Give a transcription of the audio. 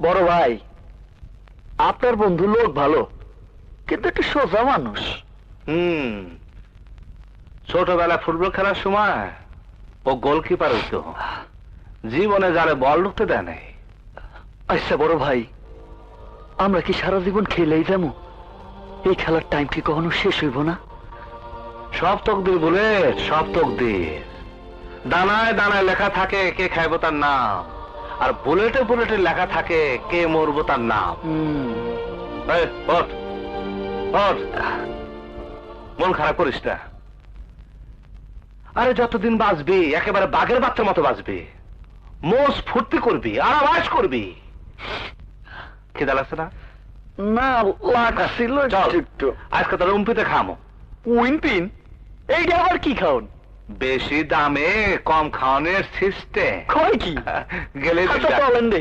বড় ভাই, আপনার বন্ধু লোক ভালো, কিন্তু একটু সোজা মানুষ। ছোটবেলা ফুটবল খেলার সময় ও গোলকিপার হইতো, জীবনে যারে বল ঢুকতে দেয় নাই। আচ্ছা বড় ভাই, আমরা কি সারা জীবন খেলেই যাবো? এই খেলার টাইম কি কখনো শেষ হইব না? সব তকদির বলে, সব তকদির। দানায় দানায় লেখা থাকে কে খাইব তার নাম, আর বুলেটে বুলেটে লেখা থাকে কে মরবো তার নাম। এই, ওঠ, ওঠ। মন খারাপ করিস না। আরে যতদিন বাঁচবি একেবারে বাঘের বাচ্চার মতো বাঁচবি, মোষ ফুর্তি করবি, আরামাস করবি। খিদা লাগছে না? না, লাগছিল একটু। আজকে তোর উম্পিতে খামো। উইনপিন? এইটা আবার কি খাওন? বেশি দামে কম খাওয়ানোর সিস্টেম। কয় কি? গেলে আচ্ছা, চলেন দে।